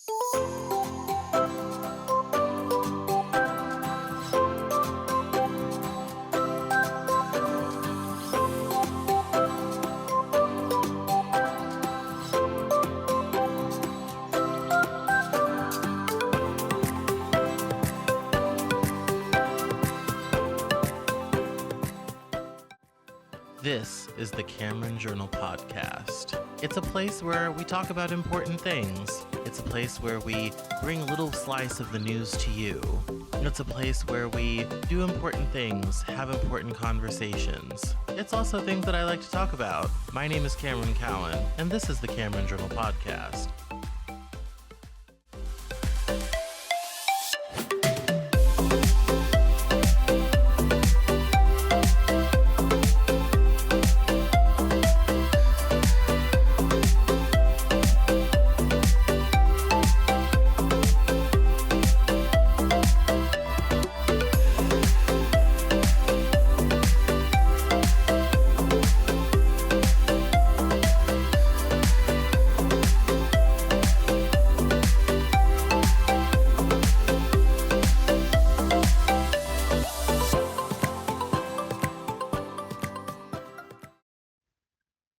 This is the Cameron Journal Podcast. It's a place where we talk about important things. It's a place where we bring a little slice of the news to you. And it's a place where we do important things, have important conversations. It's also things that I like to talk about. My name is Cameron Cowan, and this is the Cameron Journal Podcast.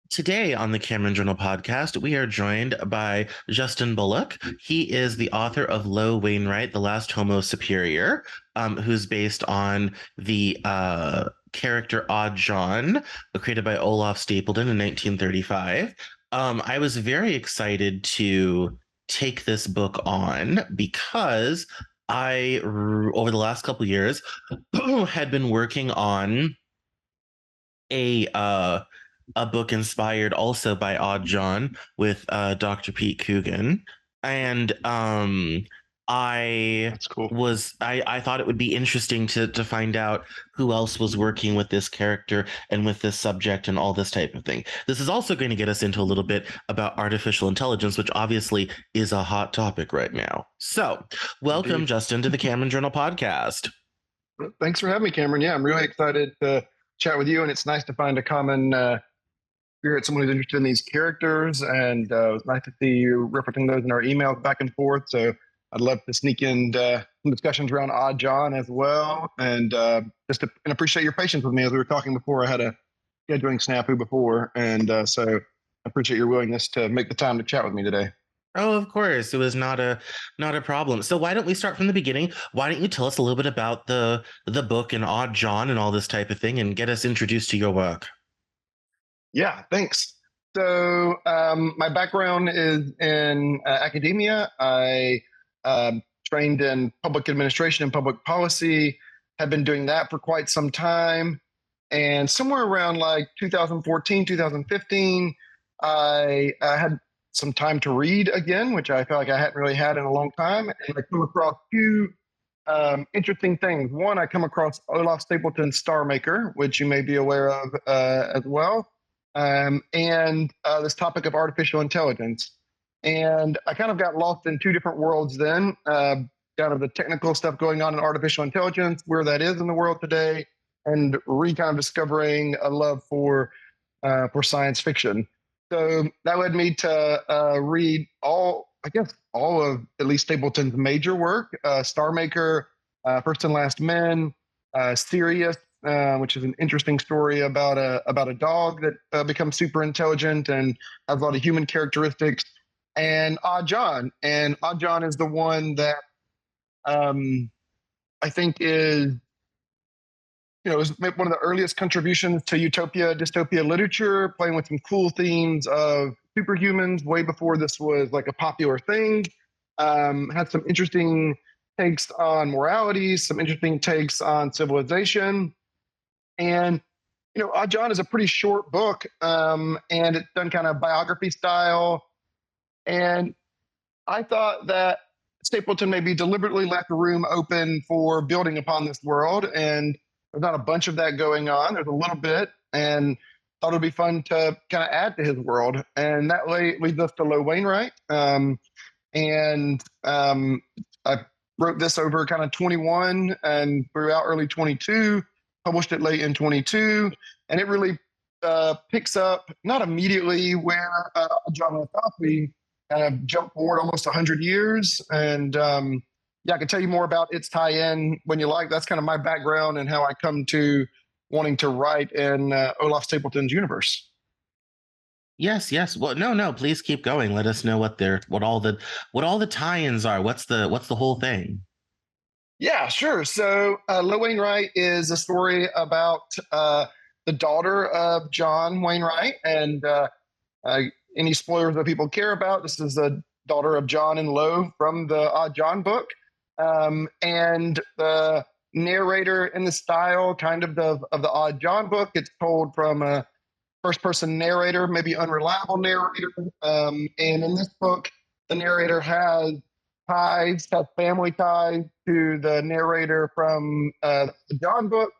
Today on the Cameron Journal Podcast, we are joined by Justin Bollock. He is the author of Lo Wainwright, The Last Homosuperior, who's based on the character OddJohn, created by Olaf Stapledon in 1935. I was very excited to take this book on because I, over the last couple of years, had been working on a book inspired also by OddJohn with Dr. Pete Coogan. And That's cool. I thought it would be interesting to find out who else was working with this character and with this subject and all this type of thing. This is also going to get us into a little bit about artificial intelligence, which obviously is a hot topic right now. So welcome, Indeed. Justin, to the Cameron Journal Podcast. Thanks for having me, Cameron. Yeah, I'm really excited to chat with you, and it's nice to find a common spirit, someone who's interested in these characters, and it was nice to see you referencing those in our emails back and forth. So I'd love to sneak in some discussions around OddJohn as well, and and appreciate your patience with me as we were talking before. I had a scheduling snafu before, and so I appreciate your willingness to make the time to chat with me today. Oh, of course. It was not a problem. So why don't we start from the beginning? Why don't you tell us a little bit about the book and OddJohn and all this type of thing and get us introduced to your work? Yeah, thanks. So my background is in academia. I trained in public administration and public policy, have been doing that for quite some time. And somewhere around like 2014, 2015, I had some time to read again, which I feel like I hadn't really had in a long time. And I come across two interesting things. One, I come across Olaf Stapledon's Star Maker, which you may be aware of as well. And this topic of artificial intelligence. And I kind of got lost in two different worlds then, kind of the technical stuff going on in artificial intelligence, where that is in the world today, and kind of discovering a love for science fiction. So that led me to read all of at least Stapleton's major work, Star Maker, First and Last Men, Sirius, which is an interesting story about a dog that becomes super intelligent and has a lot of human characteristics, and OddJohn. And OddJohn is the one that I think is one of the earliest contributions to utopia, dystopia literature, playing with some cool themes of superhumans way before this was like a popular thing. Had some interesting takes on morality, some interesting takes on civilization. And, OddJohn is a pretty short book, and it's done kind of biography style. And I thought that Stapleton maybe deliberately left the room open for building upon this world. And there's not a bunch of that going on. There's a little bit, and thought it'd be fun to kind of add to his world. And that leads us to Lo Wainwright. I wrote this over kind of 21 and throughout early 22. Published it late in 22, and it really picks up, not immediately where John left off. We kind of jump forward almost 100 years. And yeah, I can tell you more about its tie-in when you like. That's kind of my background and how I come to wanting to write in Olaf Stapleton's universe. Yes, yes. Well, no, no, please keep going. Let us know what all the tie-ins are. What's the whole thing? Yeah, sure. So, Lo Wainwright is a story about the daughter of John Wainwright. And uh, any spoilers that people care about, this is the daughter of John and Lo from the OddJohn book. And the narrator in the style kind of the OddJohn book, it's told from a first person narrator, maybe unreliable narrator. And in this book, the narrator has family ties to the narrator from the John book,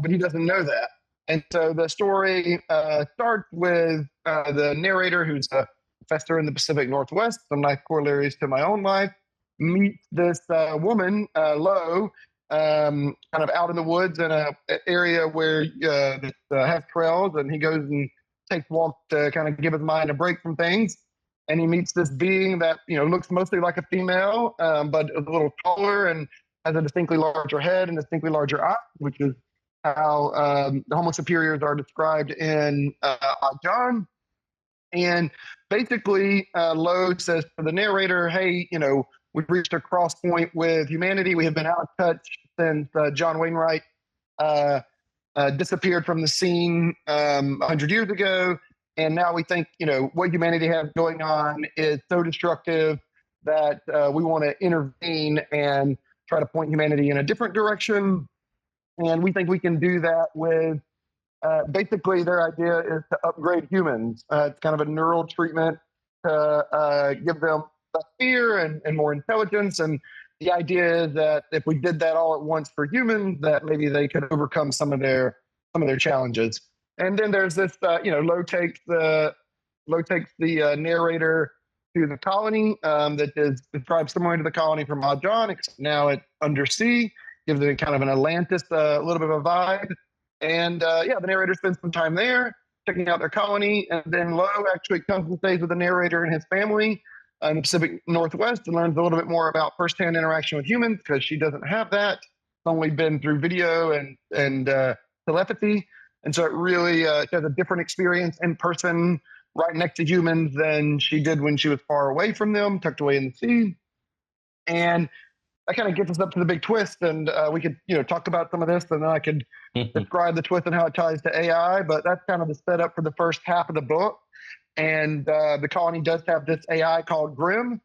but he doesn't know that. And so the story starts with the narrator, who's a professor in the Pacific Northwest, some nice corollaries to my own life, meets this woman, Lo, kind of out in the woods in a area where has trails, and he goes and takes walks to kind of give his mind a break from things. And he meets this being that looks mostly like a female, but a little taller and has a distinctly larger head and distinctly larger eyes, which is how the homosuperiors are described in John. And basically, Lo says to the narrator, "Hey, we've reached a cross point with humanity. We have been out of touch since John Wainwright disappeared from the scene 100 years ago. And now we think, what humanity has going on is so destructive that we want to intervene and try to point humanity in a different direction. And we think we can do that with basically their idea is to upgrade humans. It's kind of a neural treatment to give them less fear and more intelligence. And the idea is that if we did that all at once for humans, that maybe they could overcome some of their challenges. And then there's this, Lo takes the narrator to the colony that is described similar to the colony from OddJohn, except now it's undersea, gives it kind of an Atlantis, a little bit of a vibe. And yeah, the narrator spends some time there, checking out their colony. And then Lo actually comes and stays with the narrator and his family in the Pacific Northwest and learns a little bit more about firsthand interaction with humans because she doesn't have that. It's only been through video and telepathy. And so it really she has a different experience in person right next to humans than she did when she was far away from them, tucked away in the sea. And that kind of gets us up to the big twist. And we could, talk about some of this, and then I could describe the twist and how it ties to AI. But that's kind of the setup for the first half of the book. And the colony does have this AI called Grim,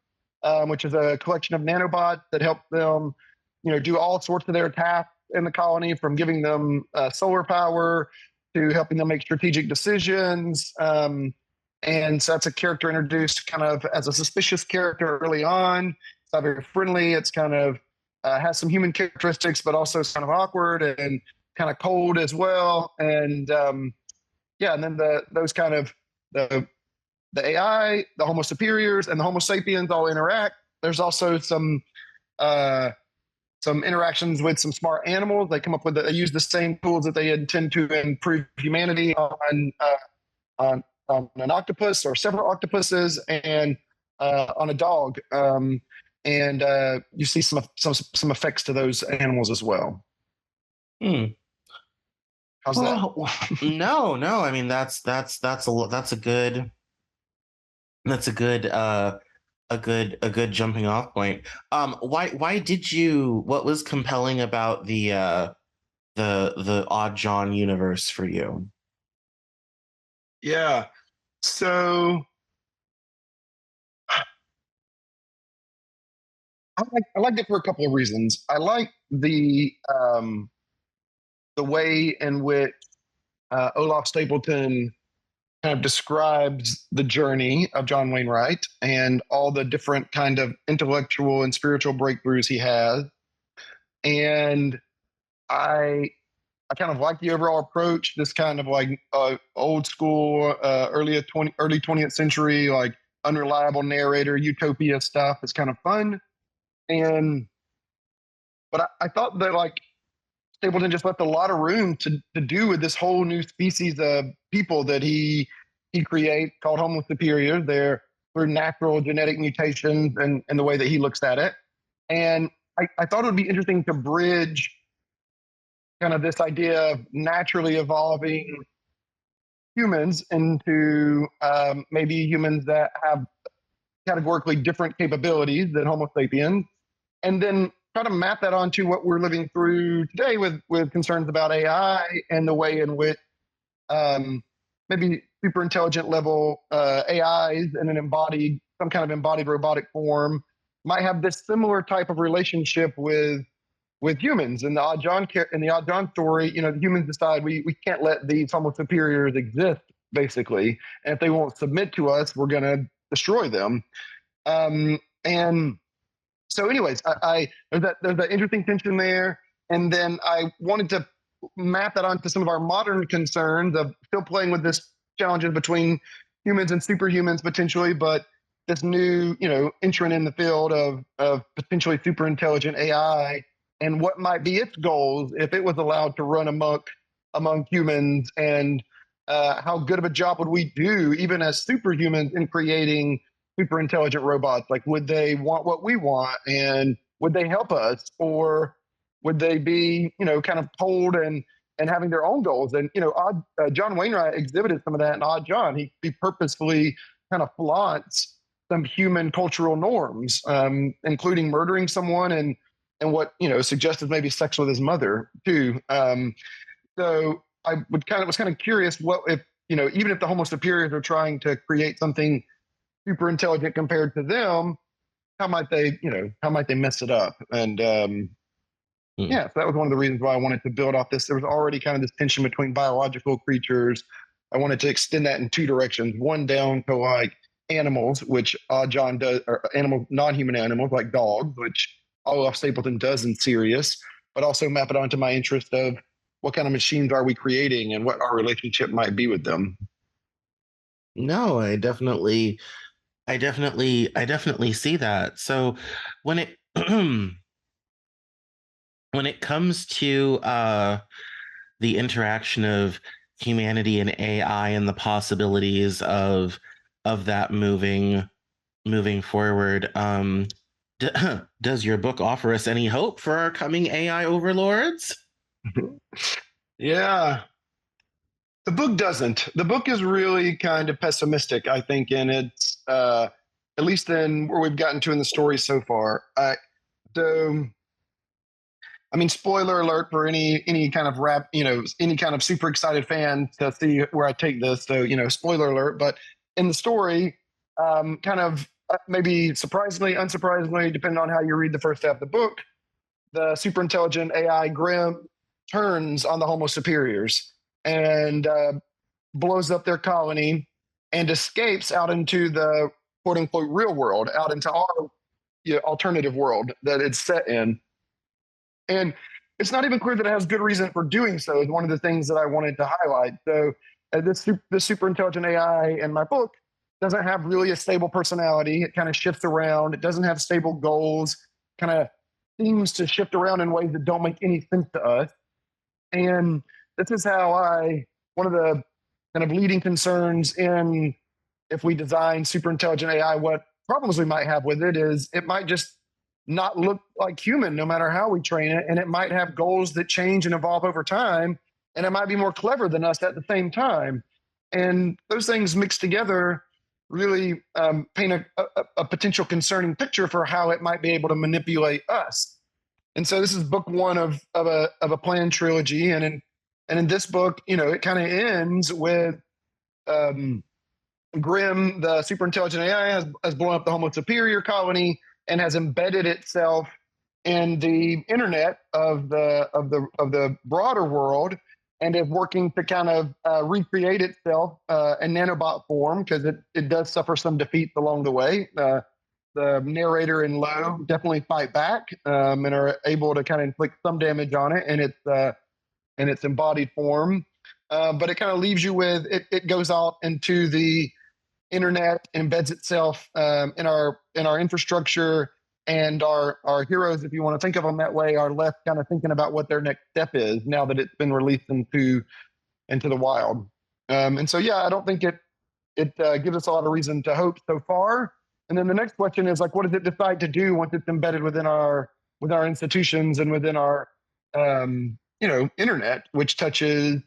which is a collection of nanobots that help them, do all sorts of their tasks in the colony, from giving them solar power to helping them make strategic decisions. And so that's a character introduced kind of as a suspicious character early on. It's not very friendly. It's kind of has some human characteristics, but also it's kind of awkward and kind of cold as well. And yeah, and then those kind of the AI, the Homo superiors, and the Homo sapiens all interact. There's also some interactions with some smart animals. They come up with they use the same tools that they intend to improve humanity on an octopus or several octopuses and on a dog. And you see some effects to those animals as well. Hmm. How's that? No. I mean, that's a good a good jumping off point. Why did you? What was compelling about the OddJohn universe for you? Yeah. So I liked it for a couple of reasons. I like the way in which Olaf Stapleton kind of describes the journey of John Wainwright and all the different kind of intellectual and spiritual breakthroughs he has. And I kind of like the overall approach, this kind of like old school, early 20th century, like unreliable narrator, utopia stuff is kind of fun. And but I thought that like Stapleton just left a lot of room to do with this whole new species of people that he creates called Homo superior. They're through natural genetic mutations and the way that he looks at it. And I thought it would be interesting to bridge kind of this idea of naturally evolving humans into maybe humans that have categorically different capabilities than Homo sapiens, and then try to map that onto what we're living through today with concerns about AI and the way in which maybe super intelligent level AIs in some kind of embodied robotic form might have this similar type of relationship with humans. In the OddJohn story, the humans decide we can't let these Homo superiors exist, basically, and if they won't submit to us, we're going to destroy them. And so, anyways, there's that interesting tension there, and then I wanted to map that onto some of our modern concerns of still playing with this challenges between humans and superhumans potentially, but this new entrant in the field of potentially super intelligent AI and what might be its goals if it was allowed to run among humans, and how good of a job would we do even as superhumans in creating super intelligent robots? Like, would they want what we want, and would they help us, or would they be kind of cold and having their own goals? And John Wainwright exhibited some of that in OddJohn. He purposefully kind of flaunts some human cultural norms, including murdering someone and what suggested maybe sex with his mother too. So I was kind of curious what if even if the Homo superiors are trying to create something super intelligent compared to them, how might they mess it up? And yeah, so that was one of the reasons why I wanted to build off this. There was already kind of this tension between biological creatures. I wanted to extend that in two directions: one down to like animals, which John does, or animals, non-human animals like dogs, which Olaf Stapleton does in Sirius, but also map it onto my interest of what kind of machines are we creating and what our relationship might be with them. No, I definitely see that. So when it when it comes to the interaction of humanity and AI and the possibilities of that moving forward, does your book offer us any hope for our coming AI overlords? Yeah, the book doesn't. The book is really kind of pessimistic, I think, in its at least in where we've gotten to in the story so far. So I mean, spoiler alert for any kind of any kind of super excited fan to see where I take this. So, spoiler alert. But in the story, kind of maybe surprisingly, unsurprisingly, depending on how you read the first half of the book, the super intelligent AI Grimm turns on the Homo superiors and blows up their colony and escapes out into the quote unquote real world, out into our alternative world that it's set in. And it's not even clear that it has good reason for doing so, is one of the things that I wanted to highlight. So this super intelligent AI in my book doesn't have really a stable personality. It kind of shifts around. It doesn't have stable goals, kind of seems to shift around in ways that don't make any sense to us. And this is how one of the kind of leading concerns in if we design super intelligent AI, what problems we might have with it is it might just not look like human no matter how we train it. And it might have goals that change and evolve over time. And it might be more clever than us at the same time. And those things mixed together really paint a potential concerning picture for how it might be able to manipulate us. And so this is book one of a planned trilogy. And in this book, it kind of ends with Grimm, the super intelligent AI, has blown up the Homo superior colony and has embedded itself in the internet of the broader world, and is working to kind of recreate itself in nanobot form, because it does suffer some defeats along the way. The narrator and Lo definitely fight back and are able to kind of inflict some damage on it in its embodied form. But it kind of leaves you with it goes out into the internet, embeds itself in our infrastructure, and our heroes, if you want to think of them that way, are left kind of thinking about what their next step is now that it's been released into the wild. And so, yeah, I don't think it gives us a lot of reason to hope so far. And then the next question is like, what does it decide to do once it's embedded within our institutions and within our internet, which touches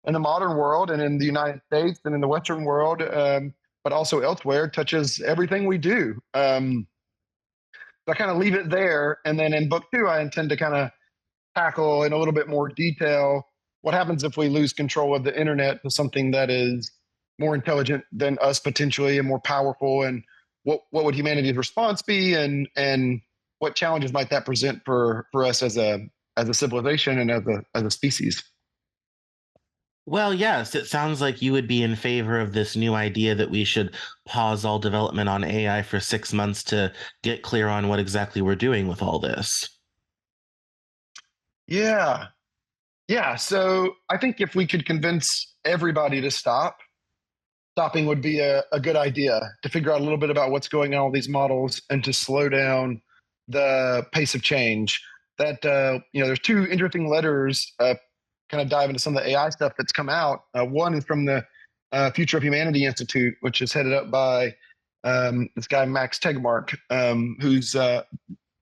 in the modern world and in the United States and in the Western world, but also elsewhere, touches everything we do. So I kind of leave it there, and then in book 2, I intend to kind of tackle in a little bit more detail what happens if we lose control of the internet to something that is more intelligent than us potentially and more powerful, and what would humanity's response be, and what challenges might that present for us as a civilization and as a species. Well, yes, it sounds like you would be in favor of this new idea that we should pause all development on AI for 6 months to get clear on what exactly we're doing with all this. Yeah. Yeah. So I think if we could convince everybody to stop, stopping would be a good idea, to figure out a little bit about what's going on with these models and to slow down the pace of change. That, there's 2 interesting letters kind of dive into some of the AI stuff that's come out. One is from the Future of Humanity Institute, which is headed up by this guy, Max Tegmark, who's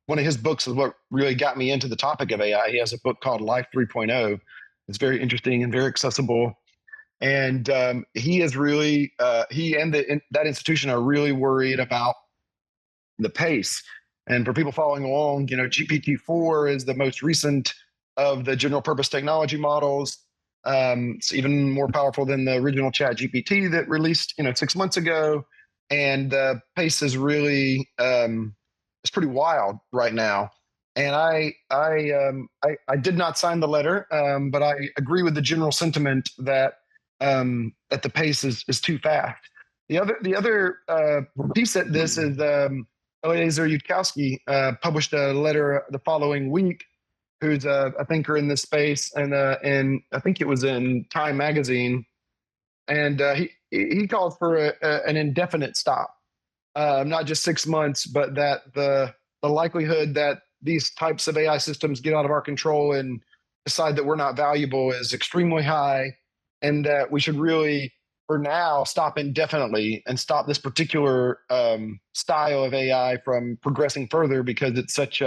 one of his books is what really got me into the topic of AI. He has a book called Life 3.0. It's very interesting and very accessible. And he is really, he and that institution are really worried about the pace. And for people following along, GPT-4 is the most recent of the general purpose technology models. It's even more powerful than the original Chat GPT that released 6 months ago. And the pace is really it's pretty wild right now. And I did not sign the letter, but I agree with the general sentiment that that the pace is too fast. The other piece at this is Eliezer Yudkowsky published a letter the following week, who's a thinker in this space, and I think it was in Time magazine, and he called for an indefinite stop, not just 6 months, but that the likelihood that these types of AI systems get out of our control and decide that we're not valuable is extremely high, and that we should really, for now, stop indefinitely and stop this particular style of AI from progressing further, because it's such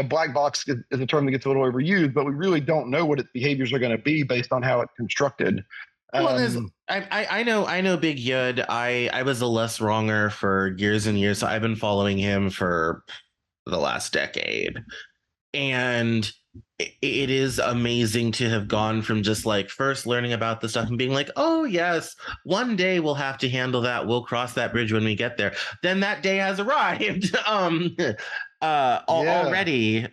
black box is a term that gets a little overused, but we really don't know what its behaviors are going to be based on how it's constructed. Well, I know Big Yud. I was a less wronger for years and years, so I've been following him for the last decade. And it is amazing to have gone from just like first learning about the stuff and being like, oh yes, one day we'll have to handle that. We'll cross that bridge when we get there. Then that day has arrived already.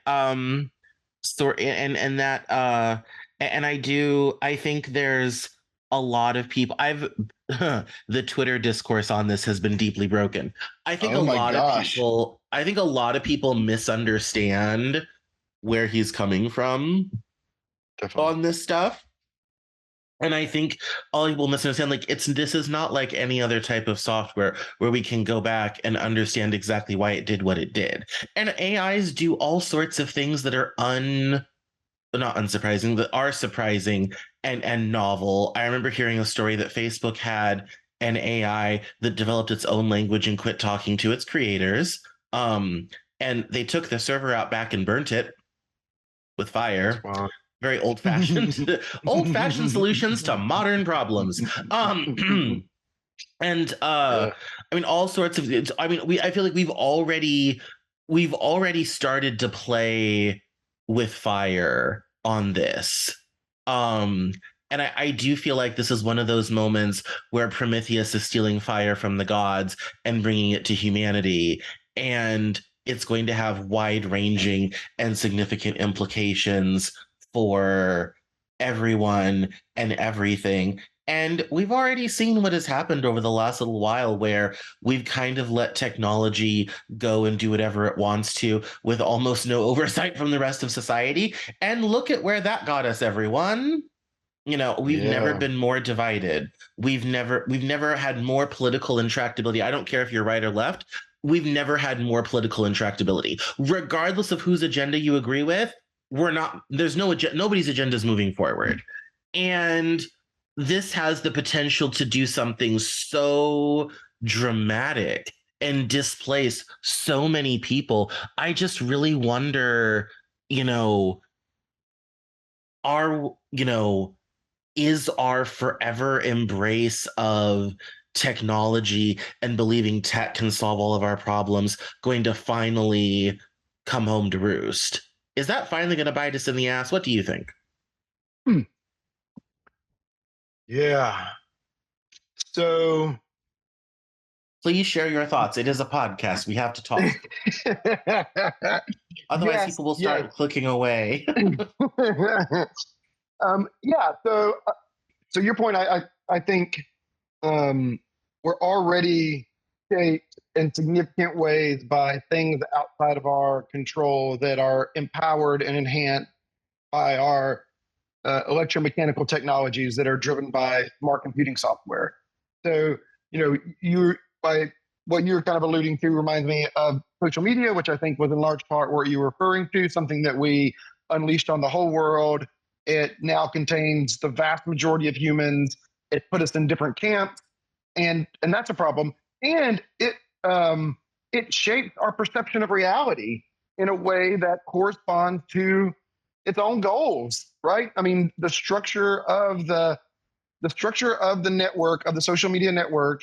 So and that and I think there's a lot of people the Twitter discourse on this has been deeply broken. I think a lot of people misunderstand where he's coming from. Definitely. On this stuff. And I think all people misunderstand, like this is not like any other type of software where we can go back and understand exactly why it did what it did. And AIs do all sorts of things that are not unsurprising, that are surprising and novel. I remember hearing a story that Facebook had an AI that developed its own language and quit talking to its creators. And they took the server out back and burnt it with fire. Wow. Very old-fashioned solutions to modern problems. And I mean, all sorts of. I mean, I feel like we've already started to play with fire on this. And I do feel like this is one of those moments where Prometheus is stealing fire from the gods and bringing it to humanity, and it's going to have wide-ranging and significant implications for everyone and everything. And we've already seen what has happened over the last little while, where we've kind of let technology go and do whatever it wants to with almost no oversight from the rest of society. And look at where that got us, everyone. We've never been more divided. We've never had more political intractability. I don't care if you're right or left. We've never had more political intractability. Regardless of whose agenda you agree with, nobody's agenda is moving forward. And this has the potential to do something so dramatic and displace so many people. I just really wonder, you know, are, is our forever embrace of technology and believing tech can solve all of our problems going to finally come home to roost? Is that finally going to bite us in the ass? What do you think? Hmm. Yeah. So, Please share your thoughts. It is a podcast. We have to talk. Otherwise, yes, people will yes. start clicking away. Yeah. So your point, I think we're already shaped in significant ways by things outside of our control that are empowered and enhanced by our electromechanical technologies that are driven by smart computing software. So, you by what you're kind of alluding to reminds me of social media, which I think was in large part what you were referring to, something that we unleashed on the whole world. It now contains the vast majority of humans. It put us in different camps, and that's a problem. And it shapes our perception of reality in a way that corresponds to its own goals, right? I mean, the structure of the network, of the social media network,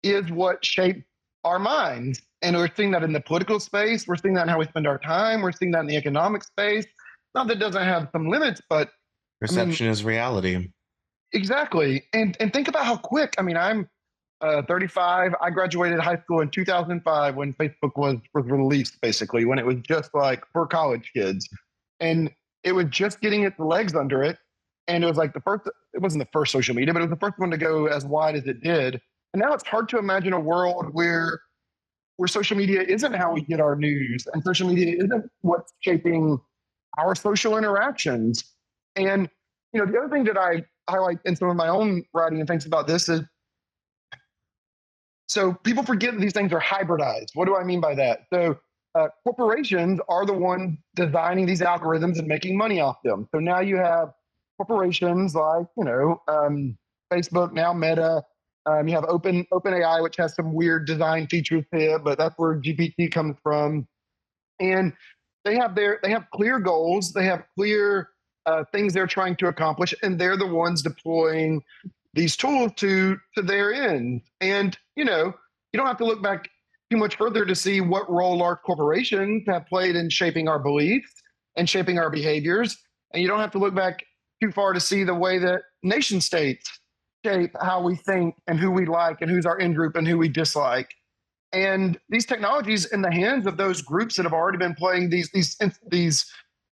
is what shapes our minds. And we're seeing that in the political space. We're seeing that in how we spend our time. We're seeing that in the economic space. Not that it doesn't have some limits, but I mean, Perception is reality. exactly. And think about how quick. I mean, I'm 35. I graduated high school in 2005 when Facebook was released, basically, when it was just like for college kids. And it was just getting its legs under it. And it was like it wasn't the first social media, but it was the first one to go as wide as it did. And now it's hard to imagine a world where social media isn't how we get our news and social media isn't what's shaping our social interactions. And the other thing that I highlight in some of my own writing and things about this is, so people forget that these things are hybridized. What do I mean by that? So corporations are the ones designing these algorithms and making money off them. So now you have corporations like Facebook, now Meta. You have OpenAI, which has some weird design features here, but that's where GPT comes from. And they have clear goals. They have clear things they're trying to accomplish, and they're the ones deploying these tools to their end. And you don't have to look back too much further to see what role large corporations have played in shaping our beliefs and shaping our behaviors. And you don't have to look back too far to see the way that nation states shape how we think and who we like and who's our in group and who we dislike. And these technologies in the hands of those groups that have already been playing these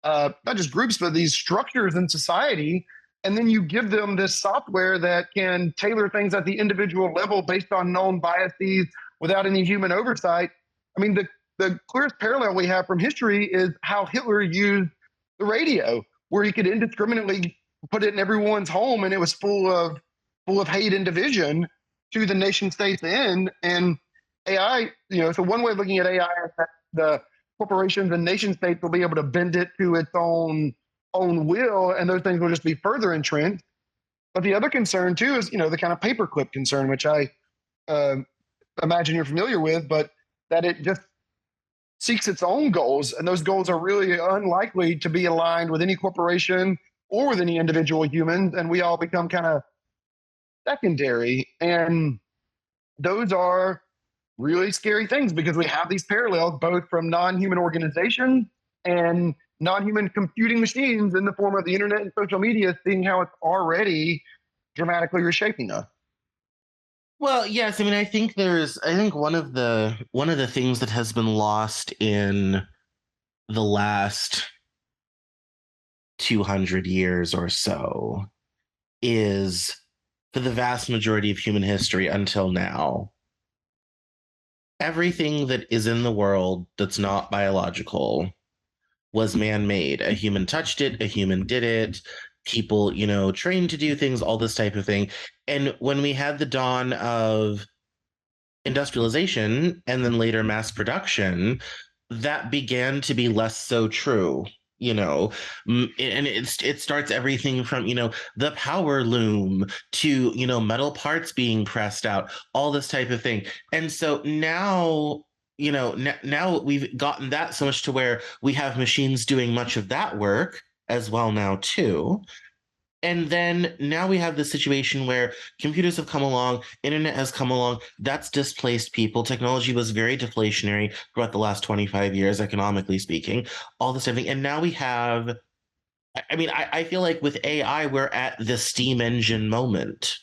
not just groups but these structures in society, and then you give them this software that can tailor things at the individual level based on known biases without any human oversight. I mean, the clearest parallel we have from history is how Hitler used the radio, where he could indiscriminately put it in everyone's home, and it was full of hate and division to the nation state's end. And AI, so one way of looking at AI is that the corporations and nation states will be able to bend it to its own will, and those things will just be further entrenched. But the other concern too is, the kind of paperclip concern, which I uh, imagine you're familiar with, but that it just seeks its own goals, and those goals are really unlikely to be aligned with any corporation or with any individual human, and we all become kind of secondary. And those are really scary things because we have these parallels both from non-human organizations and non-human computing machines in the form of the internet and social media, seeing how it's already dramatically reshaping us. Well, yes, I mean, I think one of the things that has been lost in the last 200 years or so is, for the vast majority of human history until now, everything that is in the world that's not biological was man-made. A human touched it, a human did it, people, trained to do things, all this type of thing. And when we had the dawn of industrialization and then later mass production, that began to be less so true. and it starts everything from the power loom to metal parts being pressed out, all this type of thing. And so now now we've gotten that so much to where we have machines doing much of that work as well now too. And then now we have this situation where computers have come along, internet has come along, that's displaced people. Technology was very deflationary throughout the last 25 years, economically speaking, all this type of thing. And now we have, I mean, I feel like with AI, we're at the steam engine moment.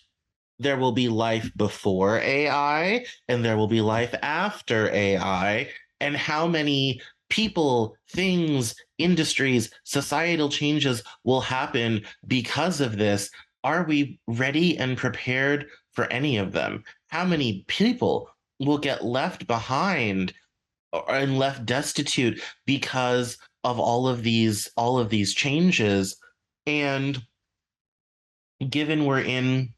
There will be life before AI and there will be life after AI. And how many people, things, industries, societal changes will happen because of this? Are we ready and prepared for any of them? How many people will get left behind and left destitute because of all of these changes? And given we're in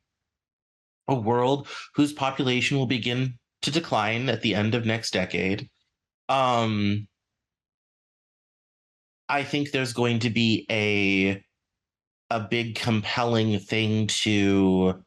a world whose population will begin to decline at the end of next decade, um, I think there's going to be a big compelling thing to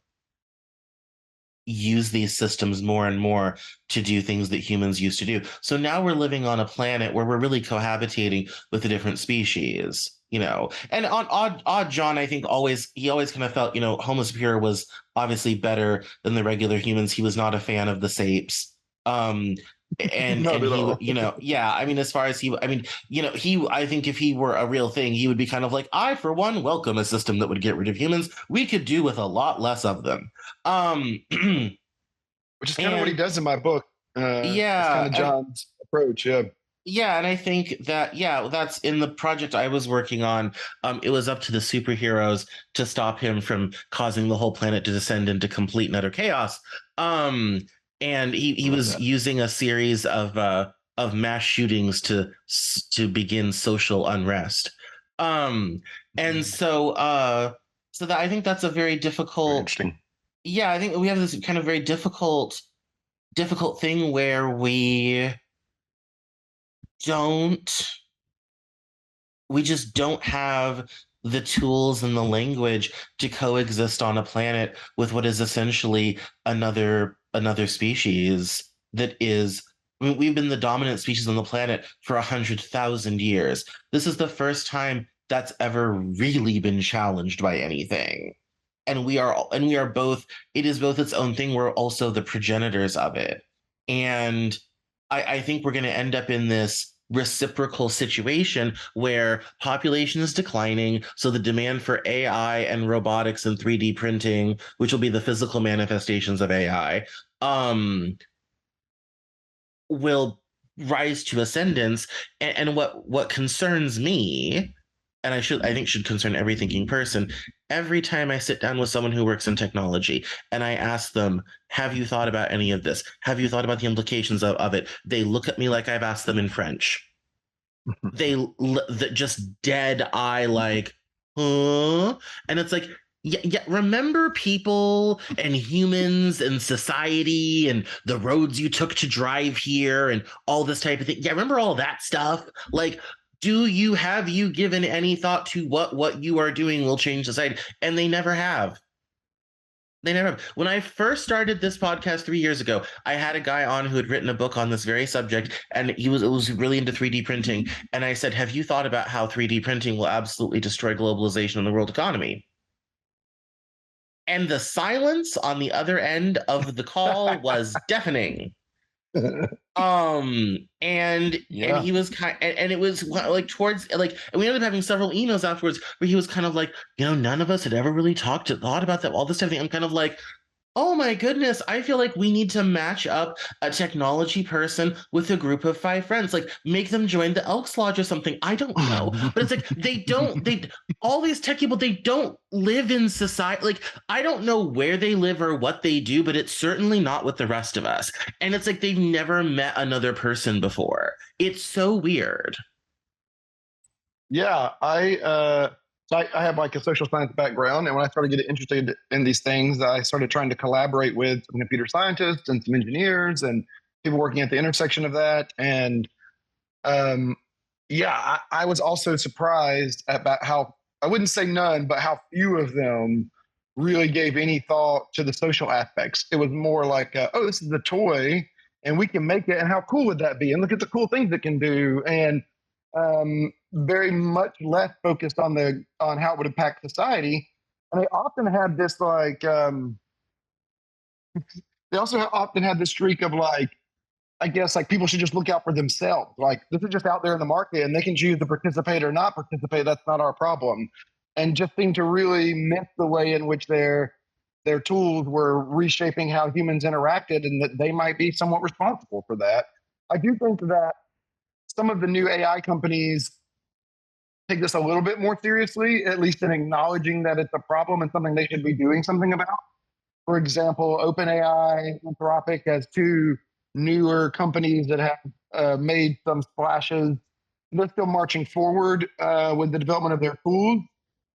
use these systems more and more to do things that humans used to do. So now we're living on a planet where we're really cohabitating with a different species, And on OddJohn, I think he always kind of felt, Homo superior was obviously better than the regular humans. He was not a fan of the sapes. Um, and Not and at he all. yeah, I mean, as far as I think if he were a real thing, he would be kind of like, I for one welcome a system that would get rid of humans. We could do with a lot less of them. um Which is kind of what he and does in my book. It's kind yeah, of and John's approach. Yeah. yeah, and I think that, yeah, that's in the project I was working on. It was up to the superheroes to stop him from causing the whole planet to descend into complete and utter chaos. Um, and he Love was that. using a series of mass shootings to begin social unrest. Um, and so that I think that's a very Very difficult. interesting. Yeah, I think we have this kind of very difficult thing where don't we just don't have the tools and the language to coexist on a planet with what is essentially another species that is. I mean, we've been the dominant species on the planet for 100,000 years. This is the first time that's ever really been challenged by anything. And we are both, it is both its own thing. We're also the progenitors of it. And I think we're going to end up in this reciprocal situation where population is declining. So the demand for AI and robotics and 3D printing, which will be the physical manifestations of AI, will rise to ascendance. And what concerns me, and I think should concern every thinking person, every time I sit down with someone who works in technology and I ask them, have you thought about any of this? Have you thought about the implications of it? They look at me like I've asked them in French. Just dead eye, like, huh? And it's like, yeah, remember people and humans and society and the roads you took to drive here and all this type of thing. Yeah, remember all that stuff? Like, have you given any thought to what you are doing will change society? And they never have. They never have. When I first started this podcast 3 years ago, I had a guy on who had written a book on this very subject, and it was really into 3D printing. And I said, have you thought about how 3D printing will absolutely destroy globalization and the world economy? And the silence on the other end of the call was deafening. And Yeah. he was and it was like towards like, and we ended up having several emails afterwards where he was kind of like, none of us had ever really thought about that, all this type of thing. I'm kind of like, oh my goodness, I feel like we need to match up a technology person with a group of 5 friends, like make them join the Elks Lodge or something. I don't know. But it's like all these tech people, they don't live in society. Like, I don't know where they live or what they do, but it's certainly not with the rest of us. And it's like they've never met another person before. It's so weird. Yeah, I have like a social science background, and when I started getting interested in these things, I started trying to collaborate with some computer scientists and some engineers and people working at the intersection of that. And um, Yeah, I was also surprised about how, I wouldn't say none, but how few of them really gave any thought to the social aspects. It was more like, oh, this is a toy and we can make it. And how cool would that be? And look at the cool things it can do. And very much less focused on on how it would impact society. And they often had this like, they also often had this streak of like, I guess like people should just look out for themselves. Like this is just out there in the market and they can choose to participate or not participate. That's not our problem. And just seem to really miss the way in which their tools were reshaping how humans interacted and that they might be somewhat responsible for that. I do think that some of the new AI companies take this a little bit more seriously, at least in acknowledging that it's a problem and something they should be doing something about. For example, OpenAI, Anthropic as two newer companies that have made some splashes. They're still marching forward with the development of their tools,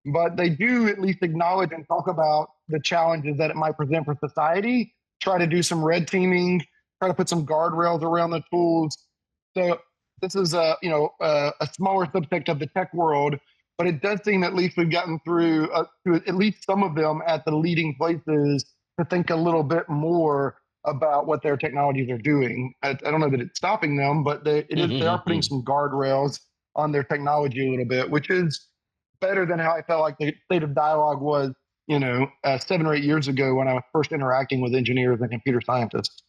but they do at least acknowledge and talk about the challenges that it might present for society, try to do some red teaming, try to put some guardrails around the tools. So this is a smaller subsect of the tech world, but it does seem at least we've gotten through to at least some of them at the leading places to think a little bit more about what their technologies are doing. I don't know that it's stopping them, but they are putting some guardrails on their technology a little bit, which is better than how I felt like the state of dialogue was, 7 or 8 years ago when I was first interacting with engineers and computer scientists.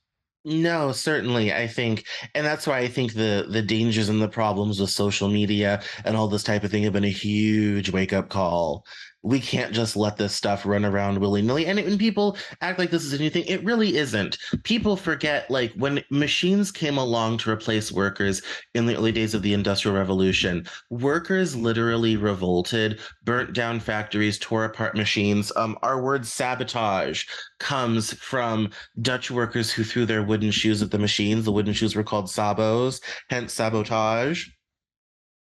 No, certainly. I think, and that's why I think the dangers and the problems with social media and all this type of thing have been a huge wake up call. We can't just let this stuff run around willy-nilly. And when people act like this is a new thing, it really isn't. People forget, like, when machines came along to replace workers in the early days of the Industrial Revolution, workers literally revolted, burnt down factories, tore apart machines. Our word sabotage comes from Dutch workers who threw their wooden shoes at the machines. The wooden shoes were called sabos, hence sabotage.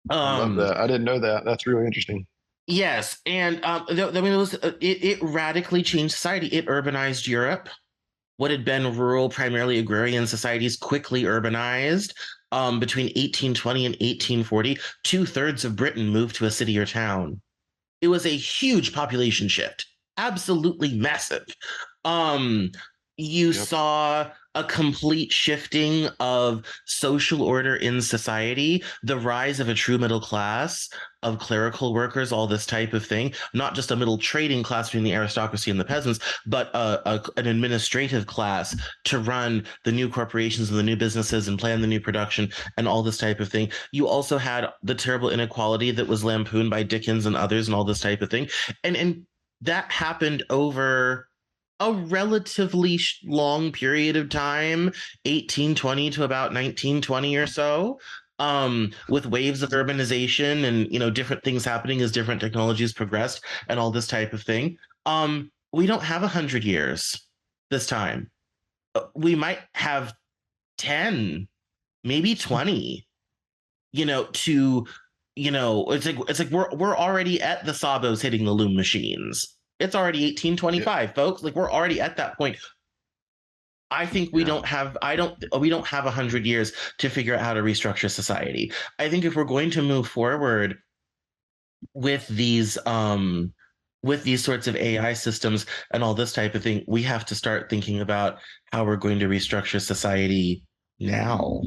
I love Um, that. I didn't know that. That's really interesting. yes, and I mean, it radically changed society. It urbanized Europe. What had been rural, primarily agrarian societies quickly urbanized. Between 1820 and 1840, two-thirds of Britain moved to a city or town. It was a huge population shift, absolutely massive. Um, you Yep. saw a complete shifting of social order in society, the rise of a true middle class, of clerical workers, all this type of thing, not just a middle trading class between the aristocracy and the peasants, but an administrative class to run the new corporations and the new businesses and plan the new production and all this type of thing. You also had the terrible inequality that was lampooned by Dickens and others and all this type of thing. And that happened over a relatively long period of time, 1820 to about 1920 or so, with waves of urbanization and different things happening as different technologies progressed and all this type of thing. We don't have 100 years this time. We might have 10, maybe 20. To it's like we're already at the sabos hitting the loom machines. It's already Yeah. 1825, folks. Like we're already at that point. I think Yeah. we don't have 100 years to figure out how to restructure society. I think if we're going to move forward with these sorts of AI systems and all this type of thing, we have to start thinking about how we're going to restructure society now.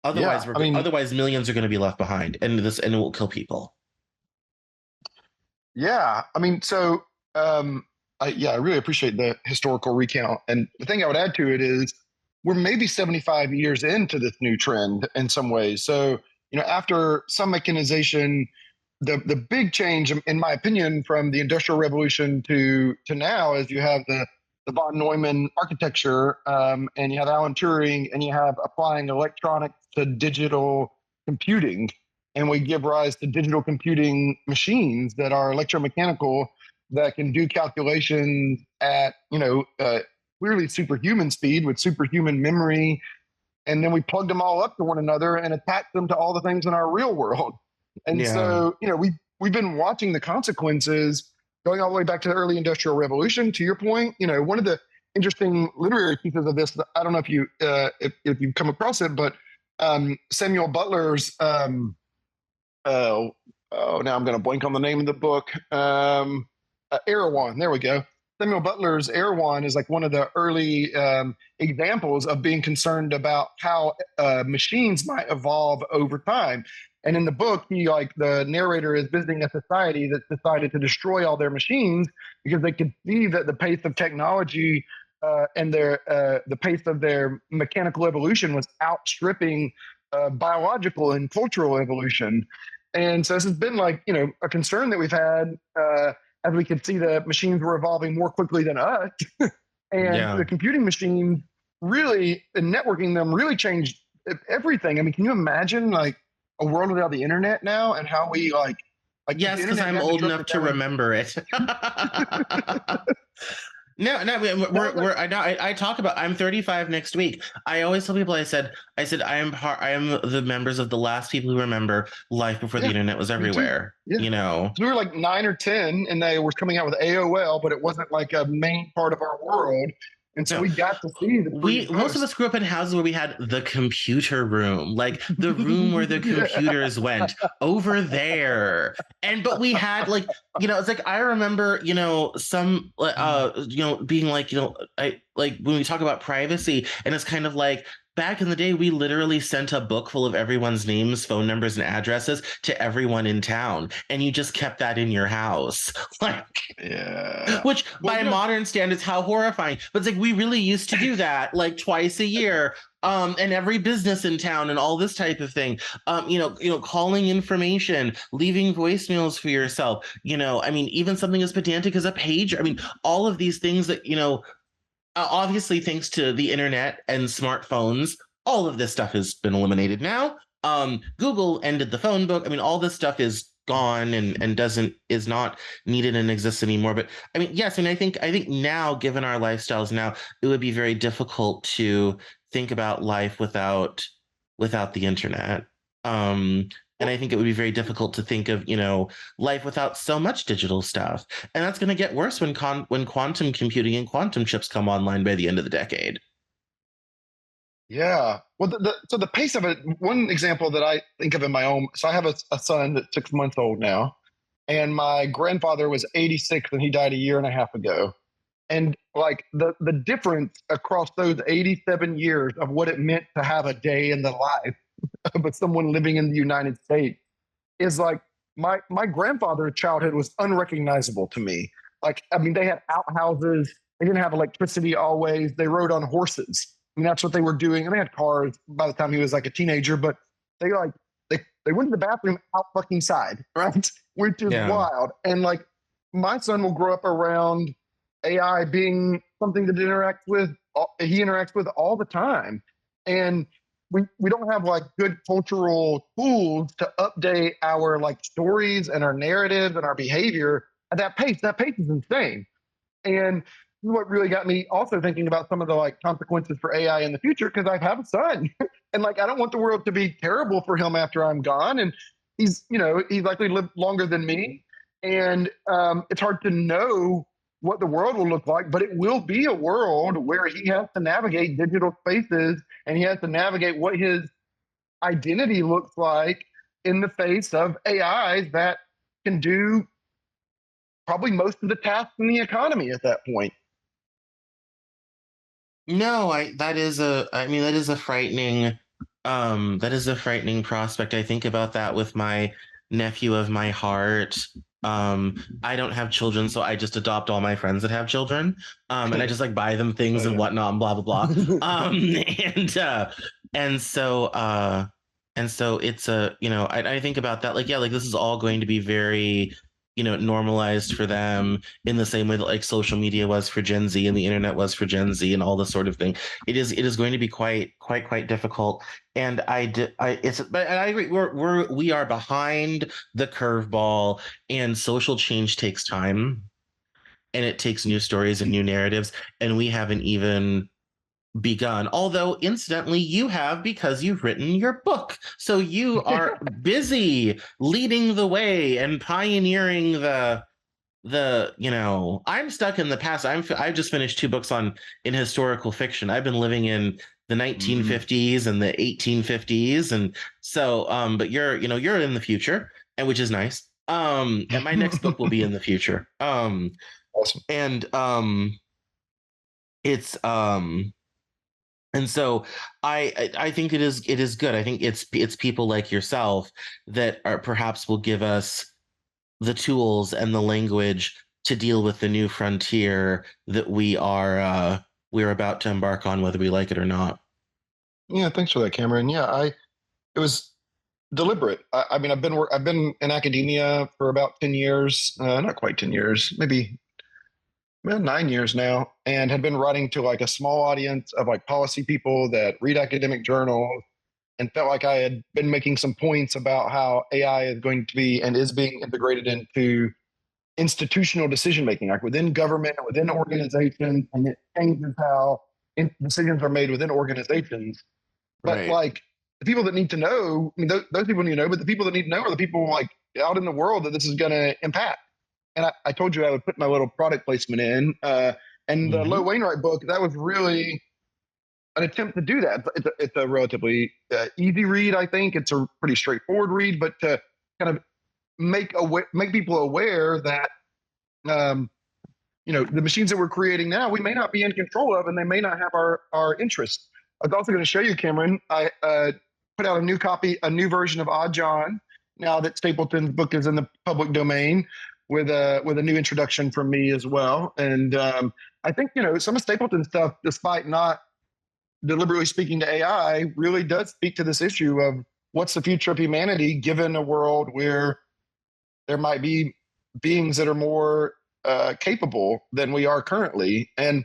Yeah. I mean, Otherwise millions are going to be left behind, and it will kill people. yeah. I mean, so I really appreciate the historical recount. And the thing I would add to it is we're maybe 75 years into this new trend in some ways. So, after some mechanization, the big change, in my opinion, from the Industrial Revolution to now is you have the von Neumann architecture, and you have Alan Turing, and you have applying electronics to digital computing, and we give rise to digital computing machines that are electromechanical that can do calculations at clearly superhuman speed with superhuman memory, and then we plugged them all up to one another and attached them to all the things in our real world. And Yeah. so, we've been watching the consequences going all the way back to the early industrial revolution. To your point, one of the interesting literary pieces of this, I don't know if you've come across it, but Samuel Butler's oh now I'm going to blank on the name of the book. Erewhon. There we go. Samuel Butler's Erewhon is like one of the early examples of being concerned about how machines might evolve over time. And in the book, he like the narrator is visiting a society that decided to destroy all their machines because they could see that the pace of technology and the pace of their mechanical evolution was outstripping biological and cultural evolution. And so this has been like, a concern that we've had as we could see the machines were evolving more quickly than us. And Yeah. the computing machines really, and networking them really changed everything. I mean, can you imagine like a world without the internet now and how we like if Yes, the because internet I'm got old disrupted, enough to that would, remember it. No, that was like, I talk about, I'm 35 next week. I always tell people, I said, I am the members of the last people who remember life before the yeah, internet was me too. everywhere, Yeah. you know? So we were like 9 or 10 and they were coming out with AOL, but it wasn't like a main part of our world. And so No, we got to see the pre we and most of post. us grew up in houses where we had the computer room, like the room where the Yeah. computers went over there. And but we had like, it's like I remember, some being like, I like when we talk about privacy, and it's kind of like back in the day, we literally sent a book full of everyone's names, phone numbers, and addresses to everyone in town, and you just kept that in your house. Like, Yeah. which Well, by modern standards, how horrifying. But it's like we really used to do that like twice a year. And every business in town and all this type of thing. Calling information, leaving voicemails for yourself. I mean, even something as pedantic as a pager. I mean, all of these things that, obviously thanks to the internet and smartphones, all of this stuff has been eliminated now. Google ended the phone book. I mean, all this stuff is gone and is not needed and exists anymore. But I mean, yes, and I think now, given our lifestyles now, it would be very difficult to think about life without the internet. And I think it would be very difficult to think of, life without so much digital stuff. And that's going to get worse when quantum computing and quantum chips come online by the end of the decade. yeah. Well, so the pace of it, one example that I think of in my own, so I have a son that's 6 months old now, and my grandfather was 86 and he died a year and a half ago. And like the difference across those 87 years of what it meant to have a day in the life of someone living in the United States is like my grandfather's childhood was unrecognizable to me. Like, I mean, they had outhouses, they didn't have electricity always, they rode on horses. I mean, that's what they were doing. And they had cars by the time he was like a teenager, but they like they went to the bathroom out fucking side, right? Which is Yeah. wild. And like my son will grow up around AI being something that he interacts with all the time. And we don't have like good cultural tools to update our like stories and our narratives and our behavior at that pace. That pace is insane. And what really got me also thinking about some of the like consequences for AI in the future, because I have a son and like I don't want the world to be terrible for him after I'm gone. And he's likely lived longer than me. And it's hard to know what the world will look like, but it will be a world where he has to navigate digital spaces and he has to navigate what his identity looks like in the face of AIs that can do probably most of the tasks in the economy at that point. No, I mean, that is a frightening prospect. I think about that with my nephew of my heart. I don't have children, so I just adopt all my friends that have children. And I just like buy them things and Yeah. whatnot and blah blah blah. And and so and so it's I think about that, like, yeah, like this is all going to be very, normalized for them in the same way that like social media was for Gen Z and the internet was for Gen Z and all this sort of thing. It is going to be quite difficult. And but I agree, we are behind the curveball, and social change takes time, and it takes new stories and new narratives, and we haven't even begun. Although, incidentally, you have, because you've written your book. So you are busy leading the way and pioneering I'm stuck in the past. I've just finished two books in historical fiction. I've been living in the Mm. 1950s and the 1850s. And so, but you're in the future, and which is nice. And my next book will be in the future. Awesome. And it's and so I think it is good. I think it's people like yourself that are perhaps will give us the tools and the language to deal with the new frontier that we're about to embark on, whether we like it or not. Yeah, thanks for that, Cameron. Yeah, it was deliberate. I mean, I've been in academia for about 10 years, not quite 10 years, maybe well, 9 years now, and had been writing to like a small audience of like policy people that read academic journals, and felt like I had been making some points about how AI is going to be and is being integrated into institutional decision making, like within government, within organizations, and it changes how decisions are made within organizations. But Right. like the people that need to know, I mean, those people need to know, but the people that need to know are the people like out in the world that this is going to impact. And I told you I would put my little product placement in. And the Lo Hmm. Wainwright book, that was really an attempt to do that. It's a relatively easy read, I think. It's a pretty straightforward read, but to kind of make people aware that um, the machines that we're creating now, we may not be in control of, and they may not have our interests. I was also going to show you, Cameron. I put out a new copy, a new version of OddJohn. Now that Stapleton's book is in the public domain, with a new introduction from me as well. And I think some of Stapleton's stuff, despite not deliberately speaking to AI, really does speak to this issue of what's the future of humanity given a world where there might be beings that are more capable than we are currently. And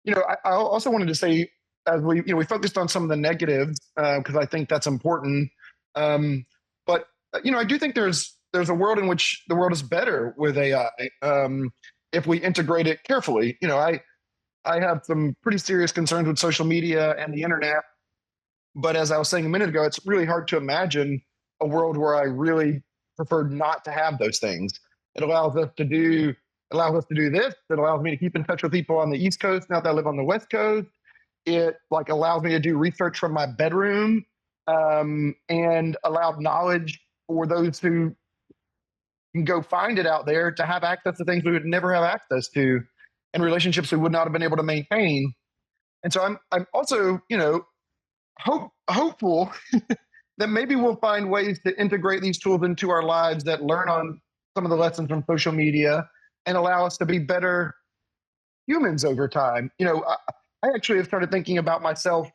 I also wanted to say, as we focused on some of the negatives because I think that's important. But I do think there's a world in which the world is better with AI if we integrate it carefully. I have some pretty serious concerns with social media and the internet. But as I was saying a minute ago, it's really hard to imagine a world where I really prefer not to have those things. It allows us to do this. It allows me to keep in touch with people on the East Coast now that I live on the West Coast. It like allows me to do research from my bedroom and allowed knowledge for those who can go find it out there to have access to things we would never have access to and relationships we would not have been able to maintain. And so I'm also, hopeful that maybe we'll find ways to integrate these tools into our lives that learn on some of the lessons from social media and allow us to be better humans over time. I actually have started thinking about myself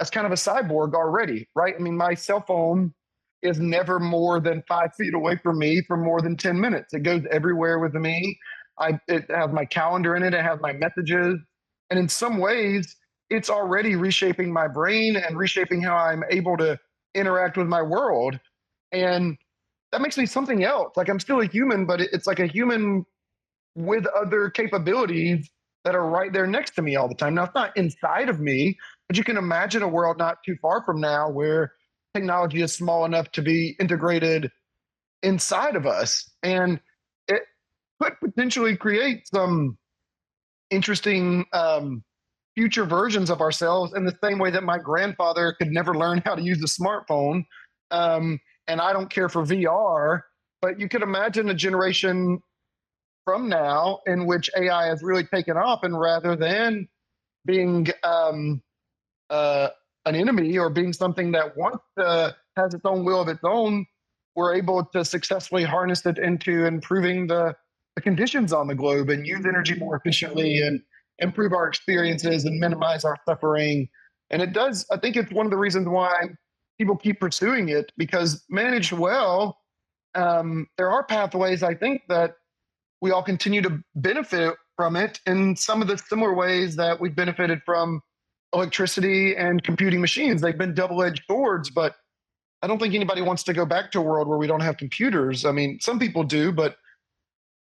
as kind of a cyborg already, right? I mean, my cell phone is never more than 5 feet away from me for more than 10 minutes. It goes everywhere with me. It has my calendar in it, it has my messages. And in some ways, it's already reshaping my brain and reshaping how I'm able to interact with my world. And that makes me something else. Like I'm still a human, but it's like a human with other capabilities that are right there next to me all the time. Now, it's not inside of me, but you can imagine a world not too far from now where technology is small enough to be integrated inside of us. And it could potentially create some interesting future versions of ourselves in the same way that my grandfather could never learn how to use a smartphone. And I don't care for VR, but you could imagine a generation from now in which AI has really taken off, and rather than being uh, an enemy or being something that wants has its own will of its own, we're able to successfully harness it into improving the conditions on the globe and use energy more efficiently and improve our experiences and minimize our suffering. And it does, I think it's one of the reasons why people keep pursuing it, because managed well, there are pathways, I think, that we all continue to benefit from it in some of the similar ways that we've benefited from electricity and computing machines. They've been double-edged swords, but I don't think anybody wants to go back to a world where we don't have computers. I mean, some people do, but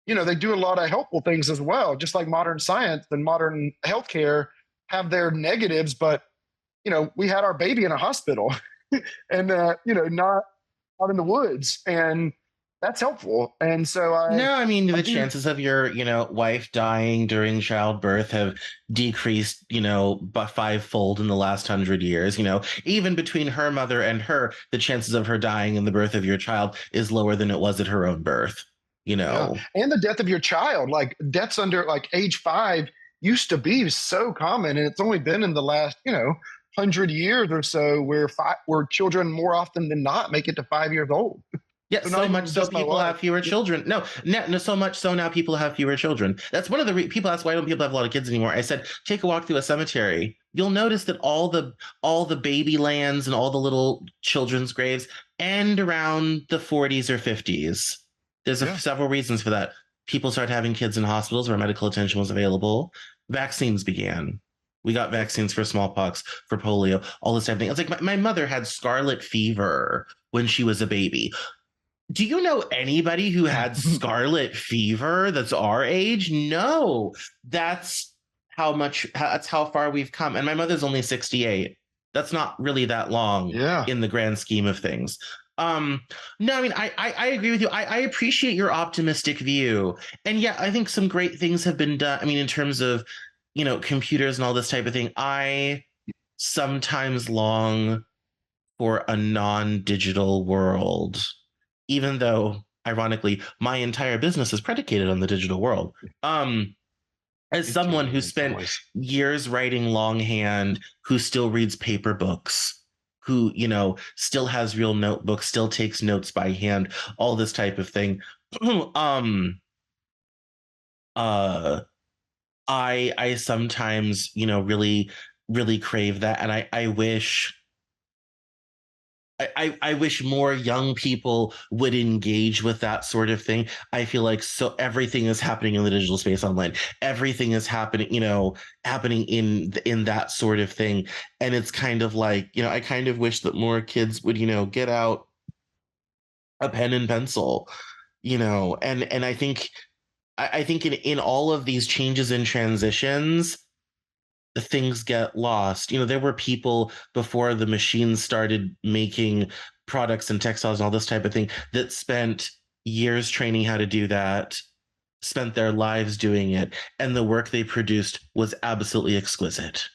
they do a lot of helpful things as well. Just like modern science and modern healthcare have their negatives, but we had our baby in a hospital and not out in the woods. And that's helpful. And so No, I mean, I the do, chances of your, wife dying during childbirth have decreased, by fivefold in the last 100 years. Even between her mother and her, the chances of her dying in the birth of your child is lower than it was at her own birth. You yeah. know, And the death of your child, like deaths under like age 5 used to be so common. And it's only been in the last, 100 years or so where children more often than not make it to 5 years old. Yeah, So not so much even so just my people wife. have fewer children. No, no, no, so much so now people have fewer children. That's one of the people ask why don't people have a lot of kids anymore. I said take a walk through a cemetery. You'll notice that all the baby lands and all the little children's graves end around the 40s or 50s. There's Yeah. several reasons for that. People started having kids in hospitals where medical attention was available. Vaccines began. We got vaccines for smallpox, for polio, all this type of thing. It's like my mother had scarlet fever when she was a baby. Do you know anybody who had scarlet fever that's our age? No. That's that's how far we've come. And my mother's only 68. That's not really that long Yeah. in the grand scheme of things. Um, no, I mean, I agree with you. I appreciate your optimistic view. And yeah, I think some great things have been done. I mean, in terms of, computers and all this type of thing, I sometimes long for a non-digital world, even though ironically my entire business is predicated on the digital world. As Me someone too, who in some spent ways. years writing longhand, who still reads paper books, who still has real notebooks, still takes notes by hand, all this type of thing. um uh I sometimes really really crave that, and I wish I wish more young people would engage with that sort of thing. I feel like so everything is happening in the digital space online. Everything is happening, happening in that sort of thing. And it's kind of like, I kind of wish that more kids would, get out a pen and pencil, and I think in all of these changes and transitions, things get lost. There were people before the machines started making products and textiles and all this type of thing that spent years training how to do that, spent their lives doing it, and the work they produced was absolutely exquisite.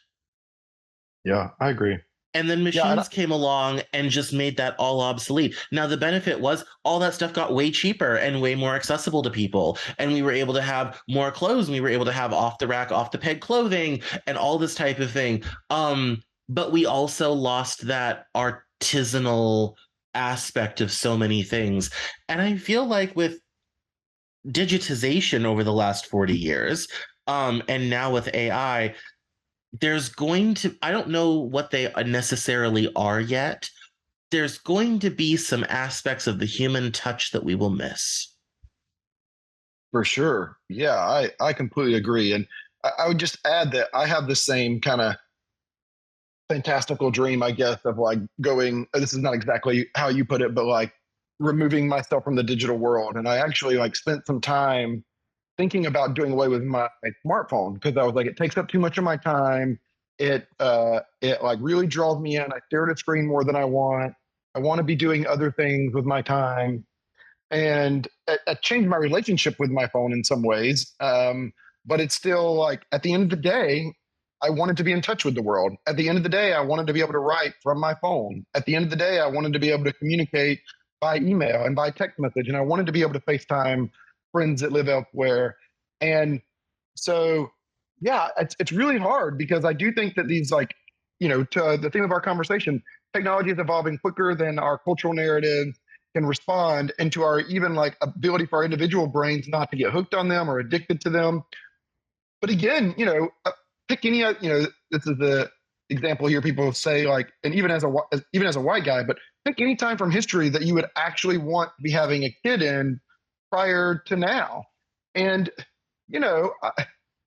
Yeah, I agree. And then Yeah, and machines came along and just made that all obsolete. Now, the benefit was all that stuff got way cheaper and way more accessible to people. And we were able to have more clothes. And we were able to have off the rack, off the peg clothing and all this type of thing. But we also lost that artisanal aspect of so many things. And I feel like with digitization over the last 40 years, and now with AI, there's going to, I don't know what they necessarily are yet. There's going to be some aspects of the human touch that we will miss. for sure. Yeah, I completely agree. And I would just add that I have the same kind of fantastical dream, I guess, of like going, this is not exactly how you put it, but like removing myself from the digital world. And I actually like spent some time thinking about doing away with my smartphone because I was like, it takes up too much of my time. It like really draws me in. I stare at a screen more than I want. I want to be doing other things with my time. And it changed my relationship with my phone in some ways. But it's still like at the end of the day, I wanted to be in touch with the world. At the end of the day, I wanted to be able to write from my phone. At the end of the day, I wanted to be able to communicate by email and by text message. And I wanted to be able to FaceTime friends that live elsewhere. And so, yeah, it's really hard because I do think that these like, to the theme of our conversation, technology is evolving quicker than our cultural narrative can respond, and to our even like ability for our individual brains not to get hooked on them or addicted to them. But again, pick any, this is the example here. People say like, and even as a white guy, but pick any time from history that you would actually want to be having a kid in prior to now. And, you know,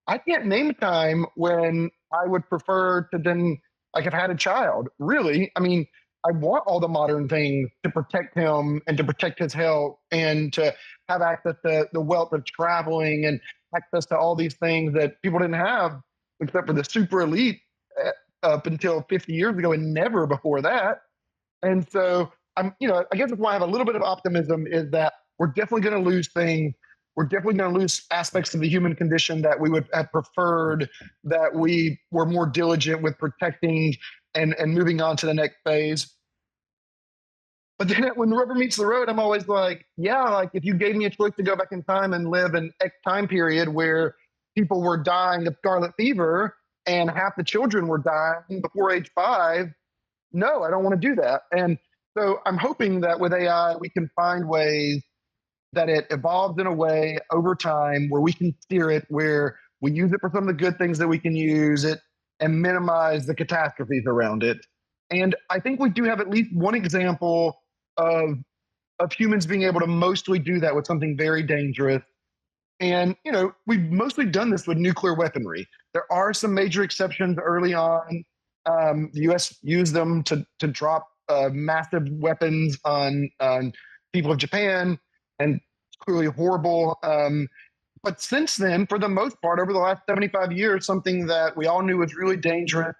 I can't name a time when I would prefer to then like have had a child. Really, I mean, I want all the modern things to protect him and to protect his health and to have access to the wealth of traveling and access to all these things that people didn't have except for the super elite up until 50 years ago and never before that. And so I guess that's why I have a little bit of optimism is that we're definitely going to lose things. We're definitely going to lose aspects of the human condition that we would have preferred, that we were more diligent with protecting and moving on to the next phase. But then when the rubber meets the road, I'm always like, yeah, like if you gave me a choice to go back in time and live in X time period where people were dying of scarlet fever and half the children were dying before age 5, no, I don't want to do that. And so I'm hoping that with AI, we can find ways that it evolves in a way over time where we can steer it, where we use it for some of the good things that we can use it and minimize the catastrophes around it. And I think we do have at least one example of humans being able to mostly do that with something very dangerous. And we've mostly done this with nuclear weaponry. There are some major exceptions early on. The U.S. used them to drop massive weapons on people of Japan, and it's clearly horrible. But since then, for the most part, over the last 75 years, something that we all knew was really dangerous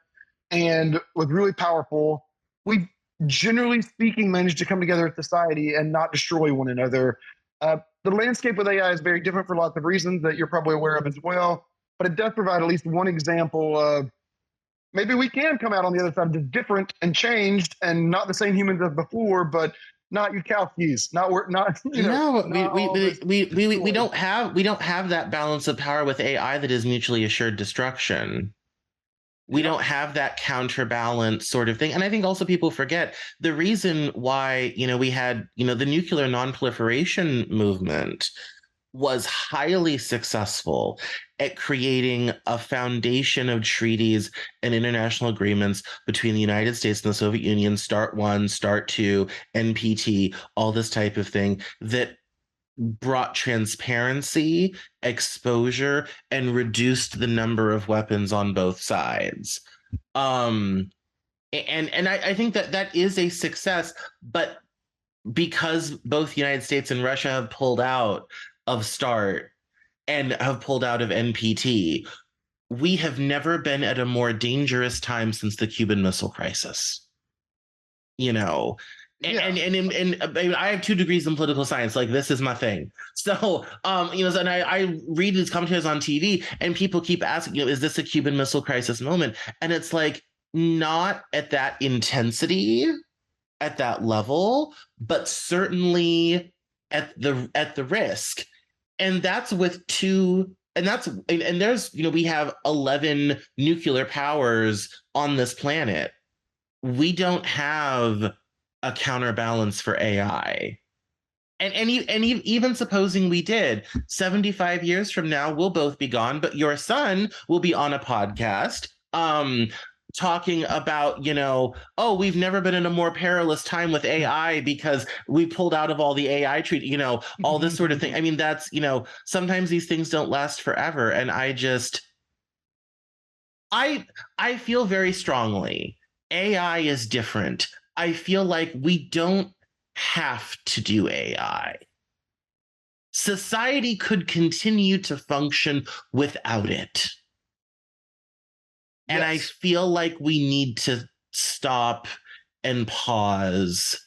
and was really powerful, we've generally speaking managed to come together as society and not destroy one another. The landscape with AI is very different for lots of reasons that you're probably aware of as well, but it does provide at least one example of maybe we can come out on the other side just different and changed and not the same humans as before, but not Yukowskis, not No, not all this we noise. don't have that balance of power with AI that is mutually assured destruction. We Yeah. don't have that counterbalance sort of thing. And I think also people forget the reason why, we had, the nuclear nonproliferation movement was highly successful at creating a foundation of treaties and international agreements between the United States and the Soviet Union, START 1, START 2, NPT, all this type of thing that brought transparency, exposure, and reduced the number of weapons on both sides. And I think that is a success, but because both the United States and Russia have pulled out of START and have pulled out of NPT, we have never been at a more dangerous time since the Cuban Missile Crisis. Yeah. And I have 2 degrees in political science. Like, this is my thing. So, and I read these commentators on TV, and people keep asking, is this a Cuban Missile Crisis moment? And it's like, not at that intensity, at that level, but certainly at the risk. And that's with 2, and there's, we have 11 nuclear powers on this planet. We don't have a counterbalance for AI. And even supposing we did, 75 years from now, we'll both be gone, but your son will be on a podcast talking about, oh, we've never been in a more perilous time with AI because we pulled out of all the AI treaty, all this sort of thing. I mean, that's, sometimes these things don't last forever. And I feel very strongly AI is different. I feel like we don't have to do AI. Society could continue to function without it. And I feel like we need to stop and pause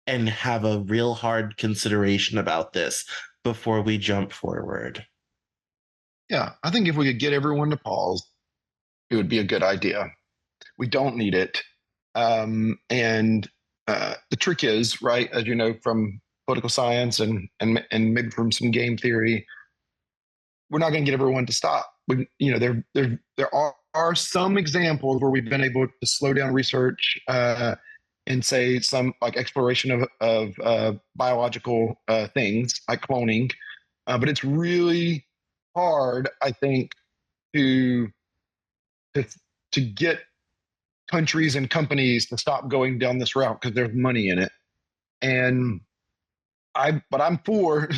and have a real hard consideration about this before we jump forward. Yeah, I think if we could get everyone to pause, it would be a good idea. We don't need it. And the trick is, right, as you know from political science and maybe from some game theory, we're not going to get everyone to stop. There are some examples where we've been able to slow down research and say some like exploration of biological things like cloning, but it's really hard, I think, to to get countries and companies to stop going down this route because there's money in it. And I'm for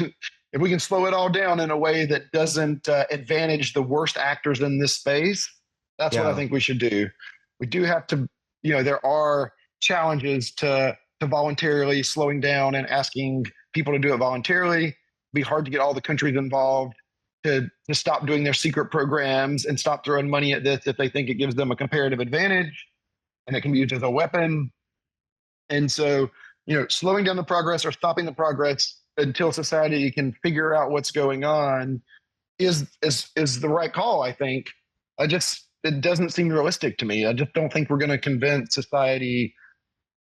if we can slow it all down in a way that doesn't advantage the worst actors in this space. That's what I think we should do. We do have to, there are challenges to voluntarily slowing down and asking people to do it voluntarily. It'd be hard to get all the countries involved to stop doing their secret programs and stop throwing money at this if they think it gives them a comparative advantage and it can be used as a weapon. And so, slowing down the progress or stopping the progress until society can figure out what's going on is the right call. I think. It doesn't seem realistic to me. I just don't think we're going to convince society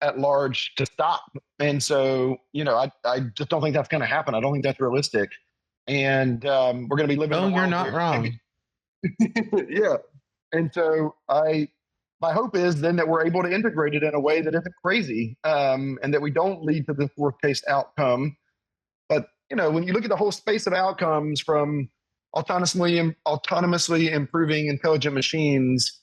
at large to stop. And so, I just don't think that's going to happen. I don't think that's realistic. And we're going to be living in Oh, a you're world not where wrong. yeah. And so my hope is then that we're able to integrate it in a way that isn't crazy, and that we don't lead to this worst case outcome. But when you look at the whole space of outcomes from autonomously improving intelligent machines,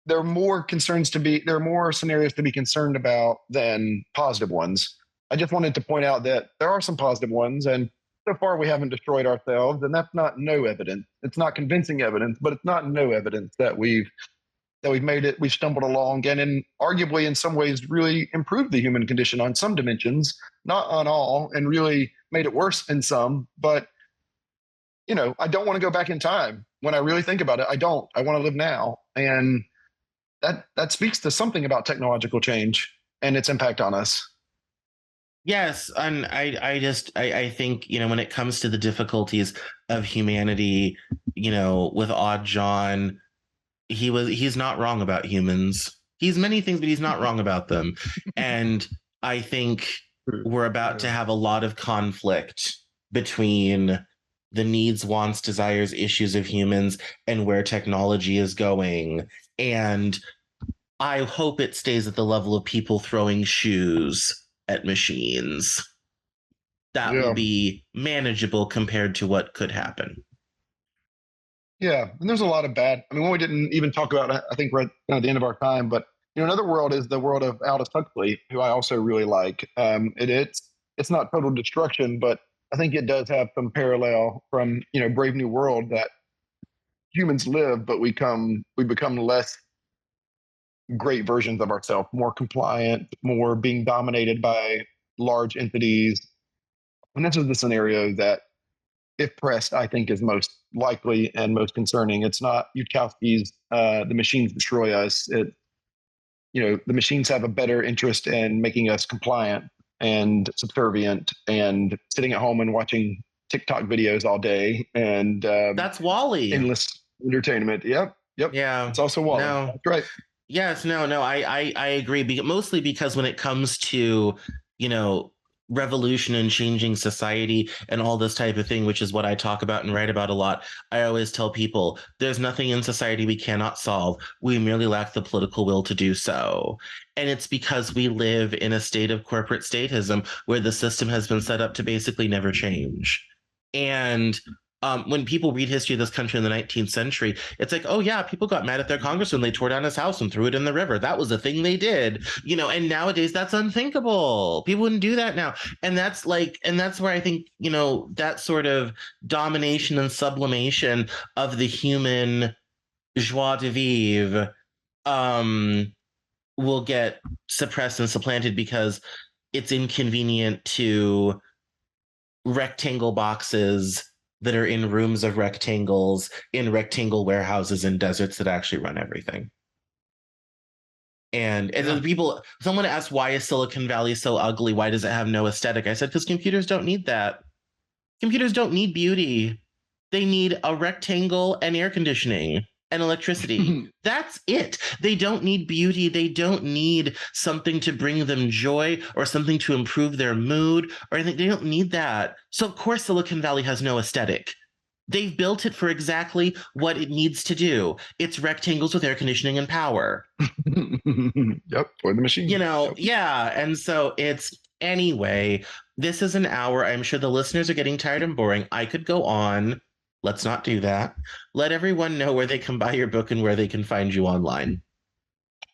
there are more there are more scenarios to be concerned about than positive ones. I just wanted to point out that there are some positive ones, and so far we haven't destroyed ourselves, and that's not no evidence. It's not convincing evidence, but it's not no evidence that we've made it, we've stumbled along, and arguably in some ways really improved the human condition on some dimensions, not on all, and really made it worse in some. But I don't want to go back in time. When I really think about it, I don't. I want to live now, and that speaks to something about technological change and its impact on us. Yes, and I think, when it comes to the difficulties of humanity, with OddJohn, he's not wrong about humans. He's many things, but he's not wrong about them. And I think we're about to have a lot of conflict between the needs, wants, desires, issues of humans and where technology is going. And I hope it stays at the level of people throwing shoes at machines. That will Yeah. be manageable compared to what could happen. Yeah, and there's a lot of bad. I mean, one we didn't even talk about, I think, right at the end of our time. But another world is the world of Aldous Huxley, who I also really like. It's not total destruction, but I think it does have some parallel from Brave New World, that humans live, but we become less great versions of ourselves, more compliant, more being dominated by large entities. And this is the scenario that, if pressed, I think is most likely and most concerning. It's not Yudkowsky's "the machines destroy us." The machines have a better interest in making us compliant and subservient and sitting at home and watching TikTok videos all day and That's Wally. endless entertainment. Yep. Yeah. It's also Wally. No. That's right. Yes, no, I agree. Mostly because when it comes to, revolution and changing society and all this type of thing, which is what I talk about and write about a lot, I always tell people there's nothing in society we cannot solve. We merely lack the political will to do so. And it's because we live in a state of corporate statism where the system has been set up to basically never change. And when people read history of this country in the 19th century, it's like, oh yeah, people got mad at their congressman. They tore down his house and threw it in the river. That was a thing they did, and nowadays that's unthinkable. People wouldn't do that now. And that's where I think, that sort of domination and sublimation of the human joie de vivre will get suppressed and supplanted because it's inconvenient to rectangle boxes that are in rooms of rectangles in rectangle warehouses in deserts that actually run everything. And then someone asked, why is Silicon Valley so ugly? Why does it have no aesthetic? I said, because computers don't need that. Computers don't need beauty. They need a rectangle and air conditioning and electricity. That's it. They don't need beauty. They don't need something to bring them joy or something to improve their mood or anything. They don't need that. So of course Silicon Valley has no aesthetic. They've built it for exactly what it needs to do. It's rectangles with air conditioning and power. Yep, for the machine. Yep. Yeah. And so anyway, this is an hour. I'm sure the listeners are getting tired and boring. I could go on. Let's not do that. Let everyone know where they can buy your book and where they can find you online.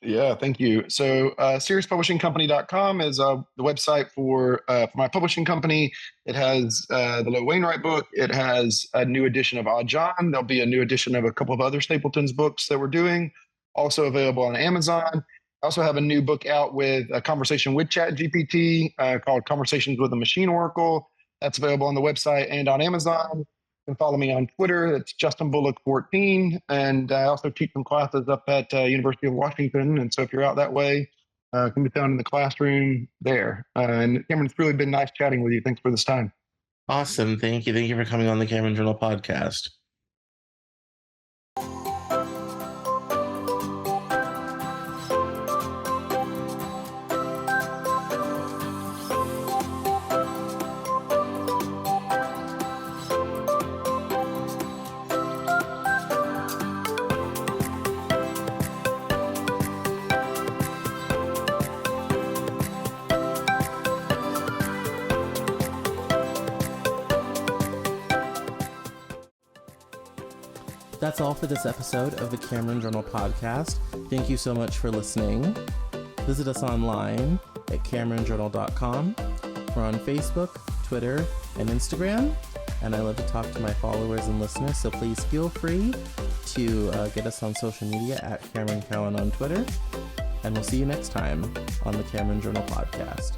Yeah, thank you. So seriouspublishingcompany.com is the website for my publishing company. It has the Lo Wainwright book. It has a new edition of OddJohn. There'll be a new edition of a couple of other Stapleton's books that we're doing, also available on Amazon. I also have a new book out with a conversation with ChatGPT called Conversations with a Machine Oracle. That's available on the website and on Amazon. You can follow me on Twitter. It's Justin Bollock 14. And I also teach some classes up at University of Washington. And so if you're out that way, can be found in the classroom there. And Cameron, it's really been nice chatting with you. Thanks for this time. Awesome. Thank you. Thank you for coming on the Cameron Journal podcast. That's all for this episode of the Cameron Journal podcast. Thank you so much for listening. Visit us online at CameronJournal.com. We're on Facebook, Twitter, and Instagram. And I love to talk to my followers and listeners, so please feel free to get us on social media at Cameron Cowan on Twitter. And we'll see you next time on the Cameron Journal podcast.